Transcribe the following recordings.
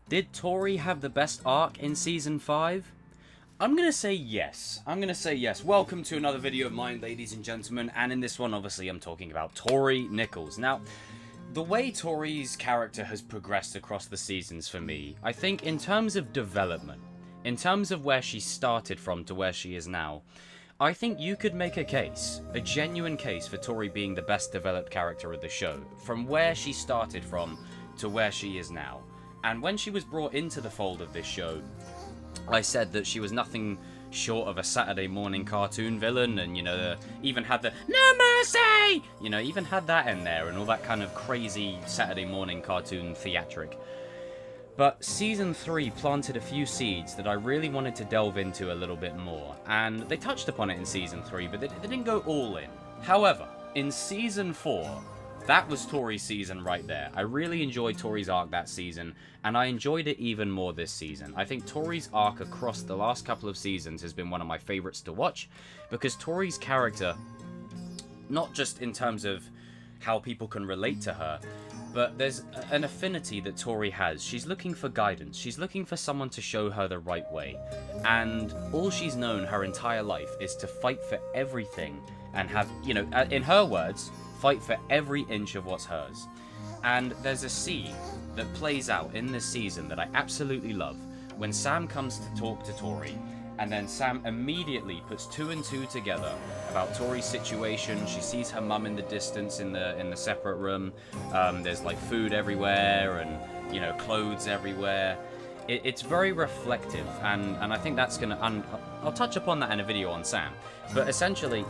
Did Tori have the best arc in Season 5? I'm going to say yes. Welcome to another video of mine, ladies and gentlemen. And in this one, obviously, I'm talking about Tori Nichols. Now, the way Tori's character has progressed across the seasons for me, I think in terms of development, in terms of where she started from to where she is now, I think you could make a case, a genuine case for Tori being the best developed character of the show, from where she started from to where she is now. And when she was brought into the fold of this show, I said that she was nothing short of a Saturday morning cartoon villain, and, you know, even had the "No mercy!" You know, even had that in there, and all that kind of crazy Saturday morning cartoon theatric. But Season 3 planted a few seeds that I really wanted to delve into a little bit more, and they touched upon it in Season 3, but they didn't go all in. However, in Season 4, that was Tori's season right there. I really enjoyed Tori's arc that season, and I enjoyed it even more this season. I think Tori's arc across the last couple of seasons has been one of my favorites to watch, because Tori's character, not just in terms of how people can relate to her, but there's an affinity that Tori has. She's looking for guidance. She's looking for someone to show her the right way. And all she's known her entire life is to fight for everything and have, you know, in her words, fight for every inch of what's hers. And there's a scene that plays out in this season that I absolutely love, when Sam comes to talk to Tori, and then Sam immediately puts two and two together about Tori's situation. She sees her mum in the distance in the separate room. There's like food everywhere and, you know, clothes everywhere. It's very reflective, and I think that's gonna. I'll touch upon that in a video on Sam, but essentially,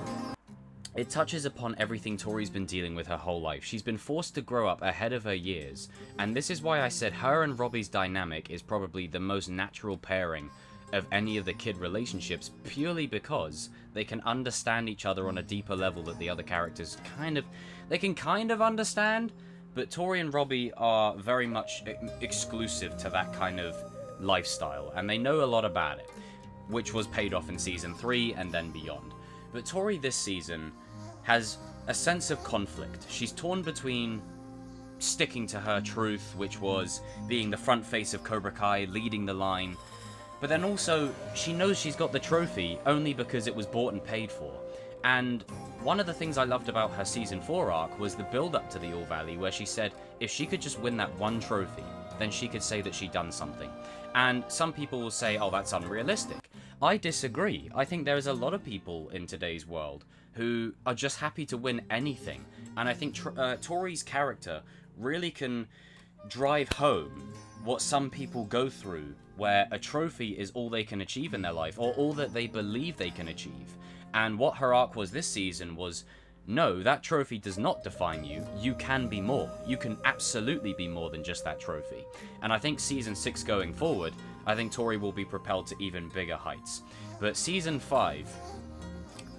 it touches upon everything Tori's been dealing with her whole life. She's been forced to grow up ahead of her years, and this is why I said her and Robbie's dynamic is probably the most natural pairing of any of the kid relationships, purely because they can understand each other on a deeper level that the other characters can kind of understand, but Tori and Robbie are very much exclusive to that kind of lifestyle, and they know a lot about it, which was paid off in Season 3 and then beyond. But Tori this season has a sense of conflict. She's torn between sticking to her truth, which was being the front face of Cobra Kai, leading the line, but then also she knows she's got the trophy only because it was bought and paid for. And one of the things I loved about her Season 4 arc was the build-up to the All Valley, where she said if she could just win that one trophy, then she could say that she'd done something. And some people will say, oh, that's unrealistic. I disagree. I think there's a lot of people in today's world who are just happy to win anything. And I think Tori's character really can drive home what some people go through, where a trophy is all they can achieve in their life, or all that they believe they can achieve. And what her arc was this season was, no, that trophy does not define you. You can be more. You can absolutely be more than just that trophy. And I think Season 6 going forward, I think Tori will be propelled to even bigger heights. But Season 5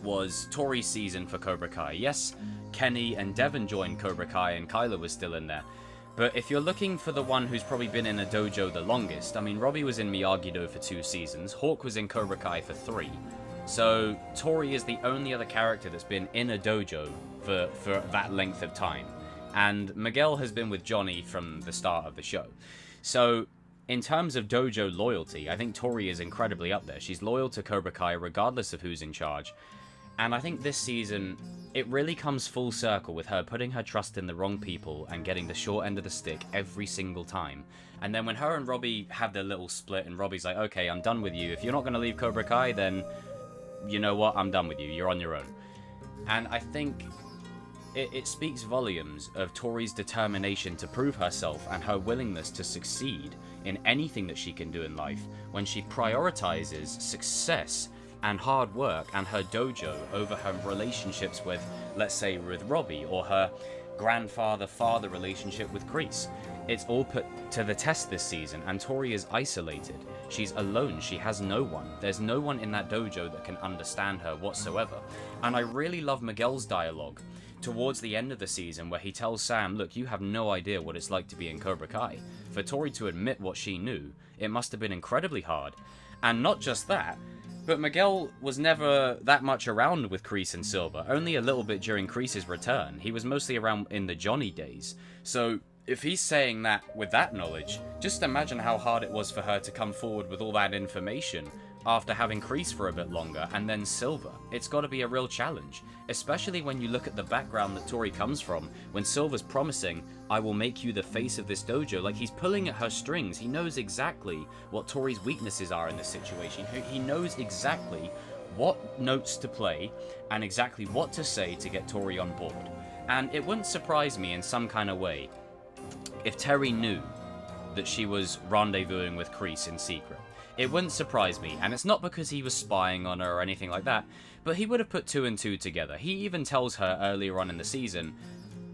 was Tori's season for Cobra Kai. Yes, Kenny and Devon joined Cobra Kai and Kyla was still in there. But if you're looking for the one who's probably been in a dojo the longest, I mean, Robbie was in Miyagi-Do for 2 seasons, Hawk was in Cobra Kai for 3. So Tori is the only other character that's been in a dojo for that length of time. And Miguel has been with Johnny from the start of the show. So in terms of dojo loyalty, I think Tori is incredibly up there. She's loyal to Cobra Kai regardless of who's in charge. And I think this season, it really comes full circle with her putting her trust in the wrong people and getting the short end of the stick every single time. And then when her and Robbie have their little split and Robbie's like, okay, I'm done with you. If you're not going to leave Cobra Kai, then you know what? I'm done with you. You're on your own. And I think it speaks volumes of Tori's determination to prove herself and her willingness to succeed in anything that she can do in life when she prioritizes success and hard work and her dojo over her relationships with, let's say, with Robbie, or her grandfather-father relationship with Kreese. It's all put to the test this season, and Tori is isolated. She's alone. She has no one. There's no one in that dojo that can understand her whatsoever. And I really love Miguel's dialogue towards the end of the season, where he tells Sam, look, you have no idea what it's like to be in Cobra Kai. For Tori to admit what she knew, it must have been incredibly hard. And not just that, but Miguel was never that much around with Kreese and Silver, only a little bit during Kreese's return. He was mostly around in the Johnny days. So if he's saying that with that knowledge, just imagine how hard it was for her to come forward with all that information after having Kreese for a bit longer, and then Silver. It's got to be a real challenge, especially when you look at the background that Tori comes from, when Silver's promising, I will make you the face of this dojo. Like, he's pulling at her strings. He knows exactly what Tori's weaknesses are in this situation. He knows exactly what notes to play and exactly what to say to get Tori on board. And it wouldn't surprise me in some kind of way if Terry knew that she was rendezvousing with Kreese in secret. It wouldn't surprise me, and it's not because he was spying on her or anything like that, but he would have put 2 and 2 together. He even tells her earlier on in the season,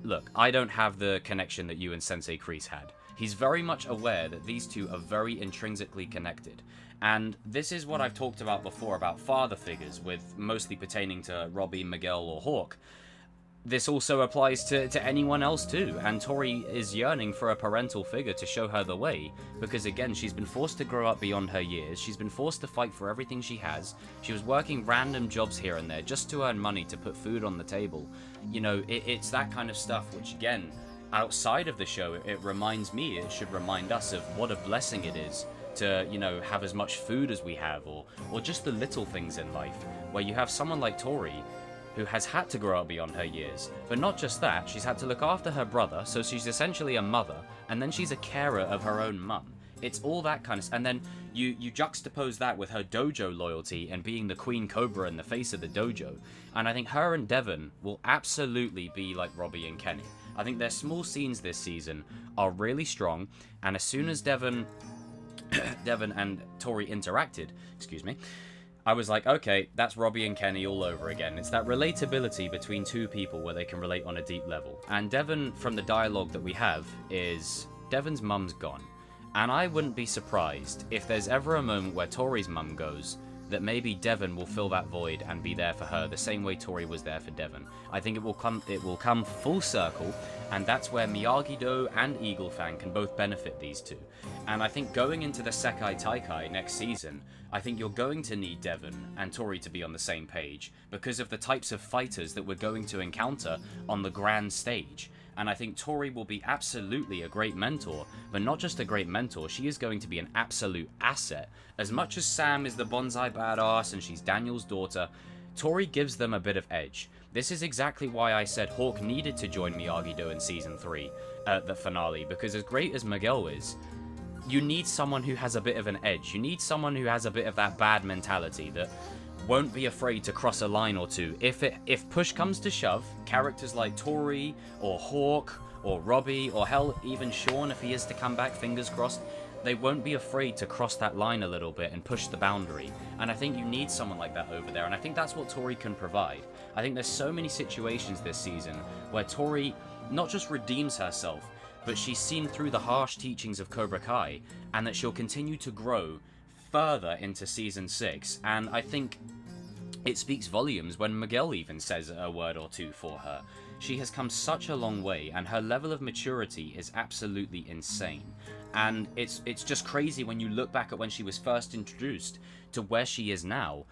look, I don't have the connection that you and Sensei Kreese had. He's very much aware that these two are very intrinsically connected. And this is what I've talked about before about father figures, with mostly pertaining to Robbie, Miguel, or Hawk. This also applies to anyone else too, and Tori is yearning for a parental figure to show her the way, because again, she's been forced to grow up beyond her years, she's been forced to fight for everything she has, she was working random jobs here and there just to earn money to put food on the table. You know, it's that kind of stuff which, again, outside of the show, it reminds me, it should remind us of what a blessing it is to, you know, have as much food as we have, or just the little things in life, where you have someone like Tori, who has had to grow up beyond her years. But not just that, she's had to look after her brother, so she's essentially a mother, and then she's a carer of her own mum. It's all that kind of... And then you juxtapose that with her dojo loyalty and being the Queen Cobra in the face of the dojo. And I think her and Devon will absolutely be like Robbie and Kenny. I think their small scenes this season are really strong, and as soon as Devon and Tori interacted, I was like, okay, that's Robbie and Kenny all over again. It's that relatability between two people where they can relate on a deep level. And Devon, from the dialogue that we have, is Devon's mum's gone. And I wouldn't be surprised if there's ever a moment where Tori's mum goes, that maybe Devon will fill that void and be there for her the same way Tori was there for Devon. I think it will come full circle, and that's where Miyagi-Do and Eagle Fang can both benefit these two. And I think going into the Sekai Taikai next season, I think you're going to need Devon and Tori to be on the same page because of the types of fighters that we're going to encounter on the grand stage. And I think Tori will be absolutely a great mentor, but not just a great mentor, she is going to be an absolute asset. As much as Sam is the bonsai badass and she's Daniel's daughter, Tori gives them a bit of edge. This is exactly why I said Hawk needed to join Miyagi-Do in Season 3 at the finale, because as great as Miguel is, you need someone who has a bit of an edge. You need someone who has a bit of that bad mentality that won't be afraid to cross a line or two. If push comes to shove, characters like Tori or Hawk or Robbie or hell, even Sean, if he is to come back, fingers crossed, they won't be afraid to cross that line a little bit and push the boundary. And I think you need someone like that over there, and I think that's what Tori can provide. I think there's so many situations this season where Tori not just redeems herself, but she's seen through the harsh teachings of Cobra Kai, and that she'll continue to grow further into Season 6, and I think it speaks volumes when Miguel even says a word or two for her. She has come such a long way, and her level of maturity is absolutely insane. And it's just crazy when you look back at when she was first introduced to where she is now.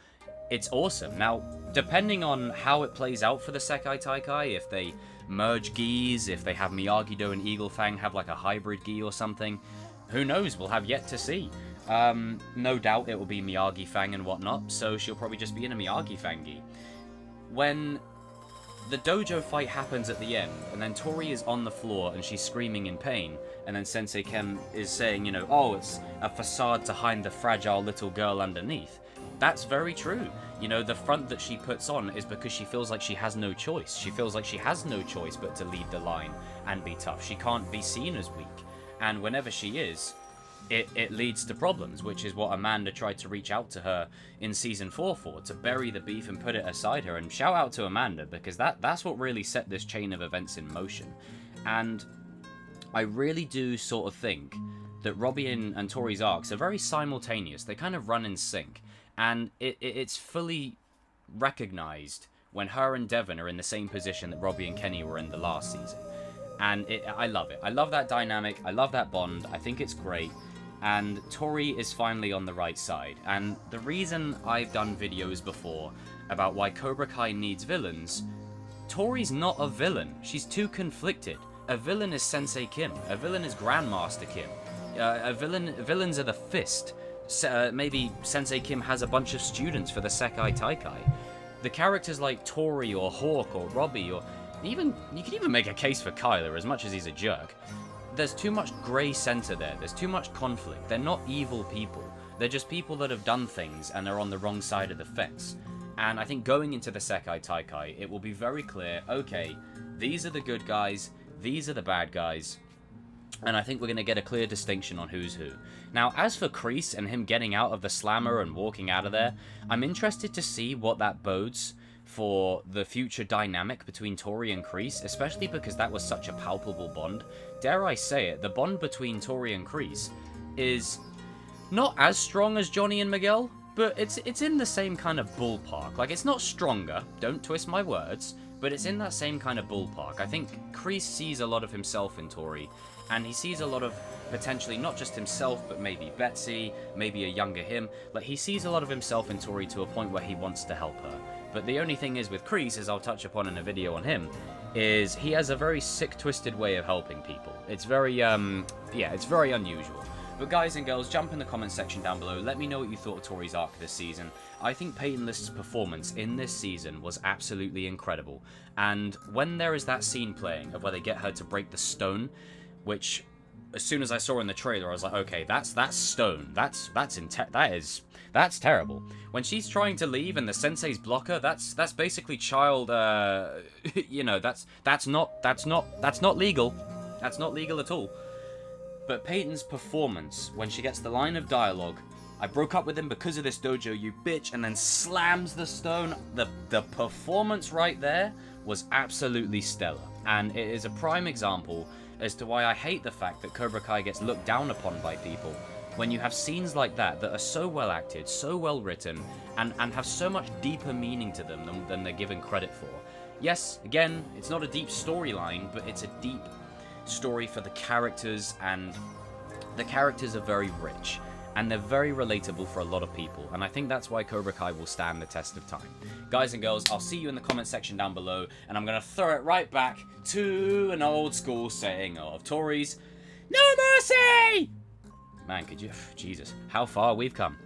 It's awesome. Now, depending on how it plays out for the Sekai Taikai, if they merge gis, if they have Miyagi-Do and Eagle Fang have like a hybrid gi or something, who knows? We'll have yet to see. No doubt it will be Miyagi Fang and whatnot, so she'll probably just be in a Miyagi Fang gi. When the dojo fight happens at the end, and then Tori is on the floor and she's screaming in pain, and then Sensei Ken is saying, you know, oh, it's a facade to hide the fragile little girl underneath. That's very true. You know, the front that she puts on is because she feels like she has no choice. She feels like she has no choice but to lead the line and be tough. She can't be seen as weak. And whenever she is, it leads to problems, which is what Amanda tried to reach out to her in Season 4 for, to bury the beef and put it aside her. And shout out to Amanda, because that's what really set this chain of events in motion. And I really do sort of think that Robbie and Tori's arcs are very simultaneous. They kind of run in sync. And it's fully recognized when her and Devon are in the same position that Robbie and Kenny were in the last season. And I love it. I love that dynamic. I love that bond. I think it's great. And Tori is finally on the right side. And the reason I've done videos before about why Cobra Kai needs villains, Tori's not a villain. She's too conflicted. A villain is Sensei Kim. A villain is Grandmaster Kim. Villains are the Fist. Maybe Sensei Kim has a bunch of students for the Sekai Taikai. The characters like Tori or Hawk or Robbie, or even you could even make a case for Kyler, as much as he's a jerk. There's too much grey center there. There's too much conflict. They're not evil people. They're just people that have done things and are on the wrong side of the fence. And I think going into the Sekai Taikai, it will be very clear, okay, these are the good guys, these are the bad guys, and I think we're going to get a clear distinction on who's who. Now, as for Kreese and him getting out of the slammer and walking out of there, I'm interested to see what that bodes for the future dynamic between Tori and Kreese, especially because that was such a palpable bond. Dare I say it, the bond between Tori and Kreese is not as strong as Johnny and Miguel, but it's in the same kind of ballpark. Like, it's not stronger, don't twist my words, but it's in that same kind of ballpark. I think Kreese sees a lot of himself in Tori, and he sees a lot of potentially not just himself, but maybe Betsy, maybe a younger him. Like, he sees a lot of himself in Tori to a point where he wants to help her. But the only thing is with Kreese, as I'll touch upon in a video on him, is he has a very sick, twisted way of helping people. It's very, it's very unusual. But guys and girls, jump in the comment section down below. Let me know what you thought of Tori's arc this season. I think Peyton List's performance in this season was absolutely incredible. And when there is that scene playing of where they get her to break the stone, which as soon as I saw in the trailer, I was like, okay, that's stone. That's terrible. When she's trying to leave and the sensei's block her, that's basically child. You know, that's not legal. That's not legal at all. But Peyton's performance, when she gets the line of dialogue, I broke up with him because of this dojo, you bitch, and then slams the stone, the performance right there was absolutely stellar. And it is a prime example as to why I hate the fact that Cobra Kai gets looked down upon by people. When you have scenes like that are so well acted, so well written, and have so much deeper meaning to them than they're given credit for. Yes, again, it's not a deep storyline, but it's a deep story for the characters, and the characters are very rich and they're very relatable for a lot of people, and I think that's why Cobra Kai will stand the test of time. Guys and girls, I'll see you in the comment section down below, and I'm gonna throw it right back to an old school saying of Tory's, "No mercy!" Man, could you, Jesus, how far we've come.